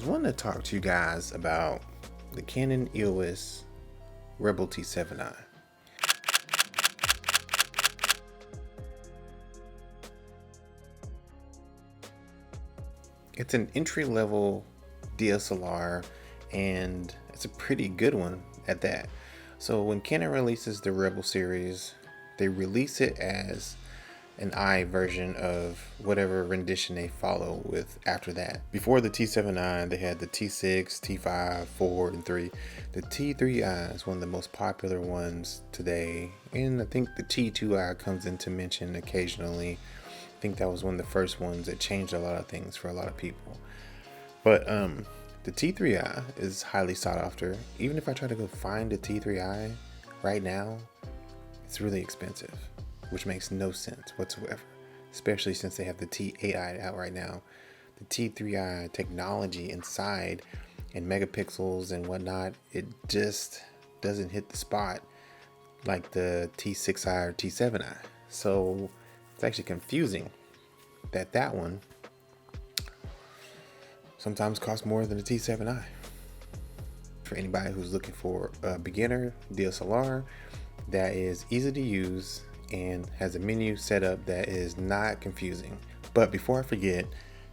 wanting to talk to you guys about the Canon EOS Rebel T7i. It's an entry-level DSLR, and it's a pretty good one at that. So when Canon releases the Rebel series, they release it as an I version of whatever rendition they follow with after that. Before the T7i, they had the T6, T5, 4, and 3. The T3i is one of the most popular ones today, and I think the T2i comes into mention occasionally. I think that was one of the first ones that changed a lot of things for a lot of people. But the T3i is highly sought after. Even if I try to go find a T3i right now, it's really expensive, which makes no sense whatsoever, especially since they have the T8i out right now. The T3i technology inside and megapixels and whatnot, it just doesn't hit the spot like the T6i or T7i. So it's actually confusing that that one sometimes costs more than the T7i. For anybody who's looking for a beginner DSLR that is easy to use and has a menu setup that is not confusing. But before I forget,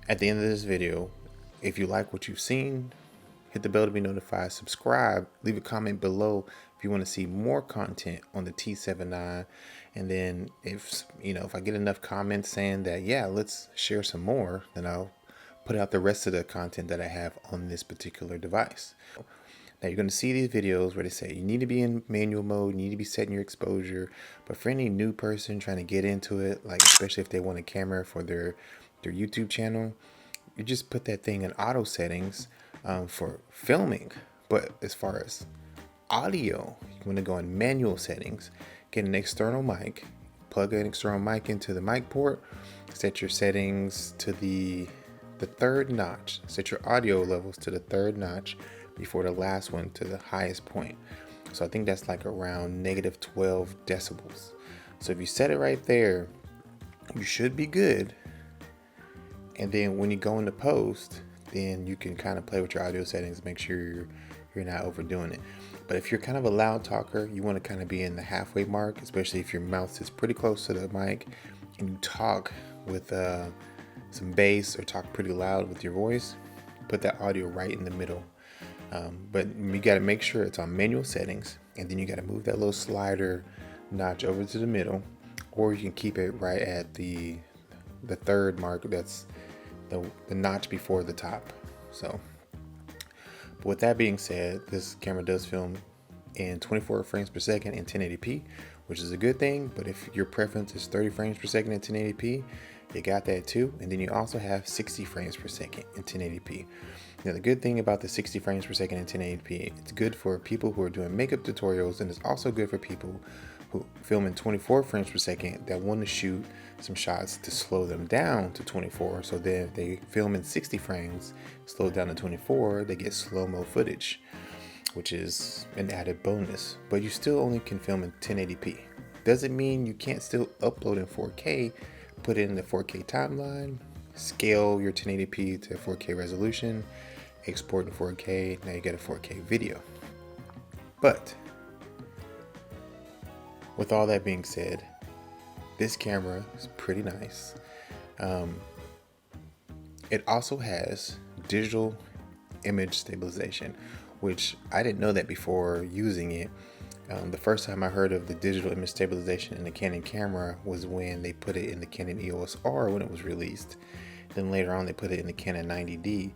at the end of this video, if you like what you've seen, hit the bell to be notified, subscribe, leave a comment below if you want to see more content on the T7i. And then if I get enough comments saying that, yeah, let's share some more, then I'll put out the rest of the content that I have on this particular device. Now you're going to see these videos where they say you need to be in manual mode, you need to be setting your exposure. But for any new person trying to get into it, like especially if they want a camera for their YouTube channel, you just put that thing in auto settings for filming. But as far as audio, you want to go in manual settings, get an external mic, plug an external mic into the mic port, set your settings to the third notch, set your audio levels to the third notch before the last one to the highest point. So I think that's like around -12 decibels. So if you set it right there, you should be good. And then when you go into post, then you can kind of play with your audio settings, make sure you're not overdoing it. But if you're kind of a loud talker, you want to kind of be in the halfway mark, especially if your mouth is pretty close to the mic and you talk with some bass or talk pretty loud with your voice, put that audio right in the middle. But you got to make sure it's on manual settings, and then you got to move that little slider notch over to the middle, or you can keep it right at the third mark. That's the notch before the top. So, but with that being said, this camera does film in 24 frames per second in 1080p, which is a good thing. But if your preference is 30 frames per second in 1080p, you got that too. And then you also have 60 frames per second in 1080p. Now, the good thing about the 60 frames per second in 1080p, it's good for people who are doing makeup tutorials, and it's also good for people who film in 24 frames per second that want to shoot some shots to slow them down to 24. So then if they film in 60 frames, slow it down to 24, they get slow-mo footage, which is an added bonus. But you still only can film in 1080p. Doesn't mean you can't still upload in 4K, put it in the 4K timeline, scale your 1080p to 4K resolution, export in 4K, now you get a 4K video. But with all that being said, this camera is pretty nice. It also has digital image stabilization, which I didn't know that before using it. The first time I heard of the digital image stabilization in the Canon camera was when they put it in the Canon EOS R when it was released. Then later on they put it in the Canon 90D.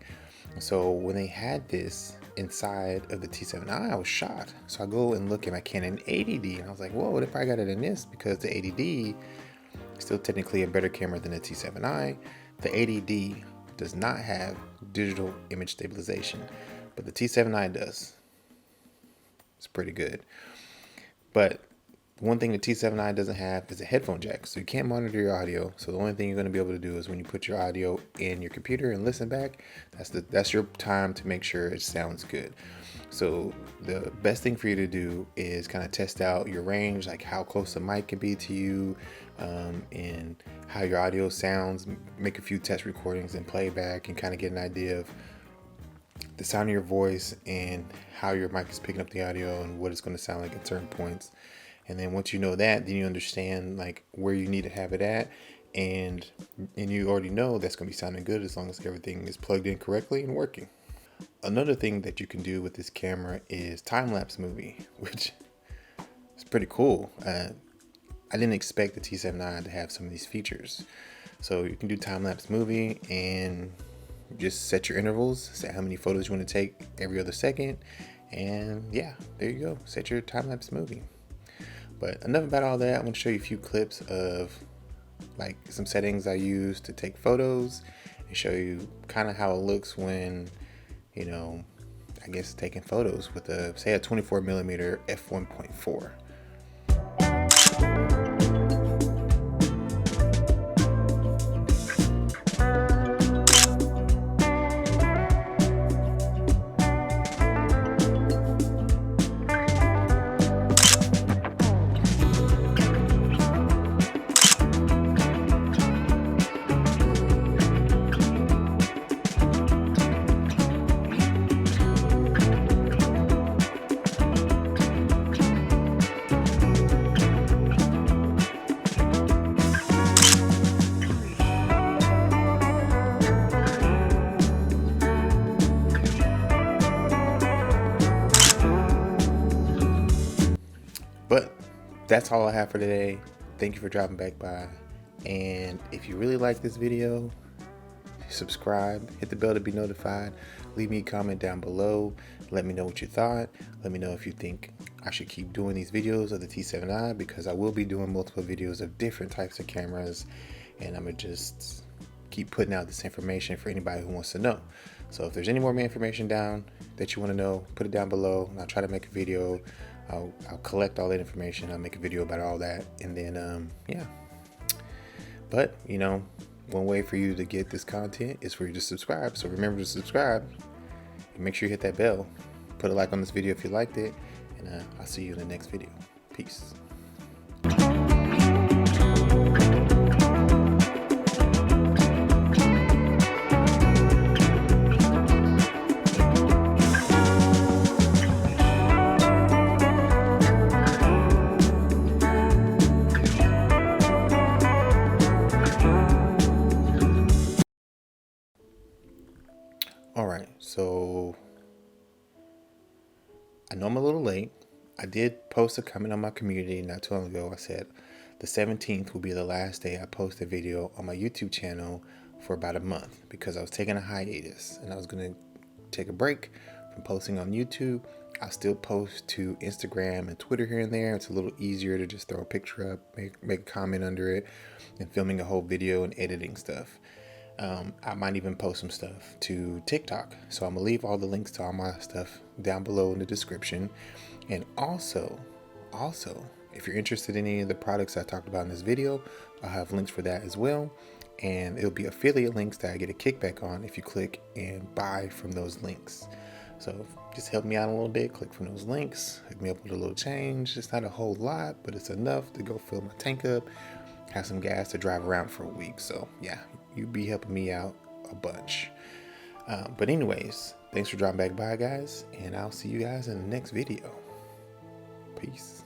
So when they had this inside of the T7i, I was shocked. So I go and look at my Canon 80D and I was like, whoa, they probably got it in this, because the 80D is still technically a better camera than the T7i. The 80D does not have digital image stabilization, but the T7i does. It's pretty good. But one thing the T7i doesn't have is a headphone jack, so you can't monitor your audio. So the only thing you're going to be able to do is when you put your audio in your computer and listen back, that's your time to make sure it sounds good. So the best thing for you to do is kind of test out your range, like how close the mic can be to you, and how your audio sounds. Make a few test recordings and playback, and kind of get an idea of the sound of your voice and how your mic is picking up the audio and what it's going to sound like at certain points. And then once you know that, then you understand like where you need to have it at, and you already know that's going to be sounding good as long as everything is plugged in correctly and working. Another thing that you can do with this camera is time-lapse movie, which is pretty cool. I didn't expect the T7i to have some of these features. So you can do time-lapse movie and just set your intervals, set how many photos you want to take every other second, and yeah, there you go, set your time-lapse movie. But enough about all that. I want to show you a few clips of like some settings I use to take photos and show you kind of how it looks when, you know, I guess taking photos with a, say, a 24mm f1.4. But that's all I have for today. Thank you for dropping back by. And if you really like this video, subscribe, hit the bell to be notified, leave me a comment down below, let me know what you thought, let me know if you think I should keep doing these videos of the T7i, because I will be doing multiple videos of different types of cameras, and I'm gonna just keep putting out this information for anybody who wants to know. So if there's any more information down that you want to know, put it down below and I'll try to make a video. I'll collect all that information, I'll make a video about all that, and then yeah. But you know, one way for you to get this content is for you to subscribe. So remember to subscribe and make sure you hit that bell. Put a like on this video if you liked it, and I'll see you in the next video. Peace. Alright, so I know I'm a little late. I did post a comment on my community not too long ago. I said the 17th will be the last day I post a video on my YouTube channel for about a month, because I was taking a hiatus and I was going to take a break from posting on YouTube. I still post to Instagram and Twitter here and there. It's a little easier to just throw a picture up, make a comment under it, than filming a whole video and editing stuff. I might even post some stuff to TikTok. So I'm gonna leave all the links to all my stuff down below in the description. And also, if you're interested in any of the products I talked about in this video, I'll have links for that as well. And it'll be affiliate links that I get a kickback on if you click and buy from those links. So just help me out a little bit, click from those links, hook me up with a little change. It's not a whole lot, but it's enough to go fill my tank up, have some gas to drive around for a week. So yeah, you'd be helping me out a bunch. But anyways, thanks for dropping back by, guys, and I'll see you guys in the next video. Peace.